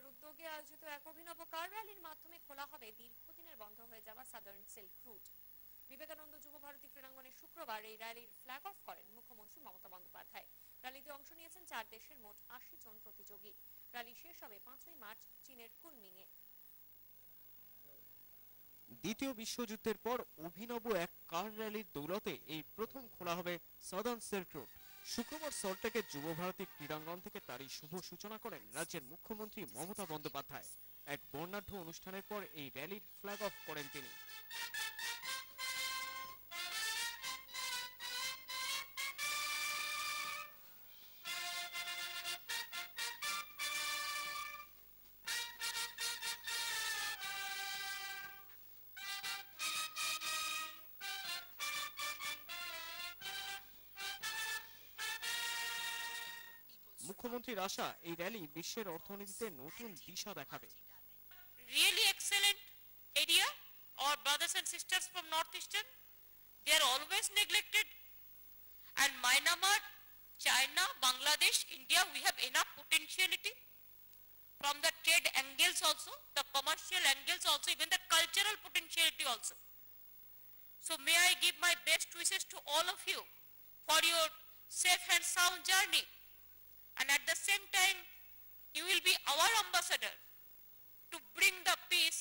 সরকারের উদ্যোগে আয়োজিত এক অভিনব কার র্যালির মাধ্যমে খোলা হবে দীর্ঘদিনের বন্ধ হয়ে যাওয়া সাদার্ন সিল্ক রুট। বিবেকানন্দ যুব ভারতী ক্রীড়াঙ্গনে শুক্রবার এই র্যালির ফ্ল্যাগ অফ করেন মুখ্যমন্ত্রী মমতা বন্দ্যোপাধ্যায়। র্যালিতে অংশ নিয়েছেন 4 দেশের মোট 80 জন প্রতিযোগী। র্যালি শেষ হবে 5ই মার্চ চীনের কুনমিংয়ে। দ্বিতীয় বিশ্বযুদ্ধের পর অভিনব এক কার র্যালির দৌলতে এই প্রথম খোলা হবে সাদার্ন সিল্ক রুট। শুক্রবার সল্টলেকের যুব ভারতী ক্রীড়াঙ্গন থেকে তারই শুভ সূচনা করেন রাজ্যের মুখ্যমন্ত্রী মমতা বন্দ্যোপাধ্যায়। এক বর্ণাঢ্য অনুষ্ঠানের পর এই র্যালির ফ্ল্যাগ অফ করেন তিনি। মুখ্যমন্ত্রীর আশা, এই র্যালি বিশ্বের অর্থনীতিতে নতুন দিশা দেখাবে। Really excellent area. Our brothers and sisters from northeastern, they are always neglected. And Myanmar, China, Bangladesh, India, we have enough potentiality from the trade angles also, the commercial angles also, even the cultural potentiality also. So may I give my best wishes to all of you for your safe and sound journey. And at the same time, you will be our ambassador to bring the peace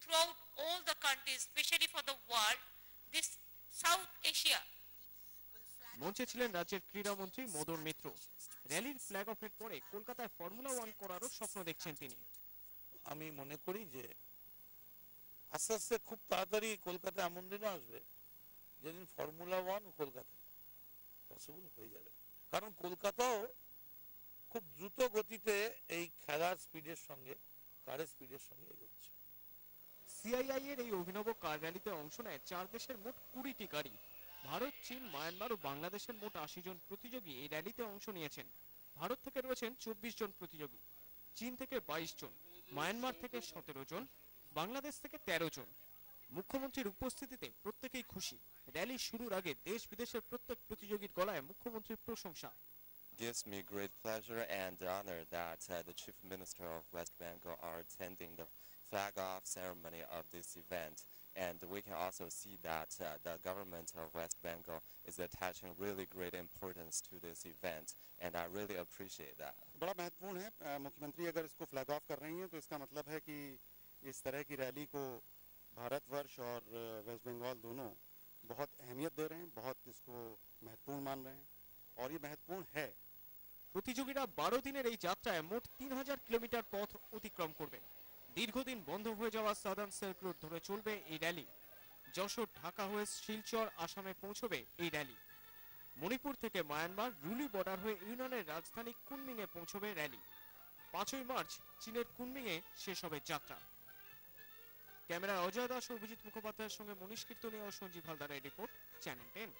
throughout all the countries, especially for the world, this South Asia. মঞ্চে ছিলেন রাজ্যের ক্রীড়ামন্ত্রী Madan Mitra. র্যালির flag অফের পরে কলকাতায় formula 1 করারও স্বপ্ন দেখছেন তিনি। আমি মনে করি যে আস্তে আস্তে খুব তাড়াতাড়ি কলকাতা এমন দিনও আসবে যেদিন ফর্মুলা 1 কলকাতায় পসিবল হয়ে যাবে, কারণ কলকাতাও খুব দ্রুত গতিতে এই খেলার স্পিডের সঙ্গে, কারের স্পিডের সঙ্গে এগোচ্ছে। সিআইআই এর এই অভিনব কার র্যালিতে অংশ নেয় 4 দেশের মোট 20টি গাড়ি। ভারত, চীন, মায়ানমার ও বাংলাদেশের মোট 80 জন প্রতিযোগী এই র্যালিতে অংশ নিয়েছেন। ভারত থেকে রয়েছেন 24 জন প্রতিযোগী, চীন থেকে 22 জন, মায়ানমার থেকে 17 জন, বাংলাদেশ থেকে 13 জন। মুখ্যমন্ত্রীর উপস্থিতিতে প্রত্যেকেই খুশি। র্যালি শুরুর আগে দেশ বিদেশের প্রত্যেক প্রতিযোগীর গলায় মুখ্যমন্ত্রীর প্রশংসা। Gives me great pleasure and honor that the Chief Minister of West Bengal are attending the flag-off ceremony of this event, and we can also see that the government of West Bengal is attaching really great importance to this event, and I really appreciate that. बड़ा महत्वपूर्ण है, मुख्यमंत्री अगर इसको flag of कर रही हैं तो इसका मतलब है कि इस तरह की रैली को भारतवर्ष और वेस्ट बंगाल दोनों बहुत अहमियत दे रहे हैं, बहुत इसको महत्वपूर्ण मान रहे हैं और ये महत्वपूर्ण है। প্রতিযোগীরা 12 দিনের এই যাত্রায় মোট 3000 কিলোমিটার পথ অতিক্রম করবেন। দীর্ঘদিন বন্ধ হয়ে যাওয়া সাদার্ন সিল্ক রুট ধরে চলবে এই র্যালি। যশোর, ঢাকা হয়ে শিলচর, আসামে পৌঁছবে এই র্যালি। মণিপুর থেকে মায়ানমার রুলি বর্ডার হয়ে ইউনিয়নের রাজধানী কুনমিংয়ে পৌঁছবে র্যালি। 5ই মার্চ চীনের কুনমিংয়ে শেষ হবে যাত্রা। ক্যামেরায় অজয় দাস ও অভিজিৎ মুখোপাধ্যায়ের সঙ্গে মনীষ কীর্তনিয়া ও সঞ্জীব হালদারের রিপোর্ট, চ্যানেল 10।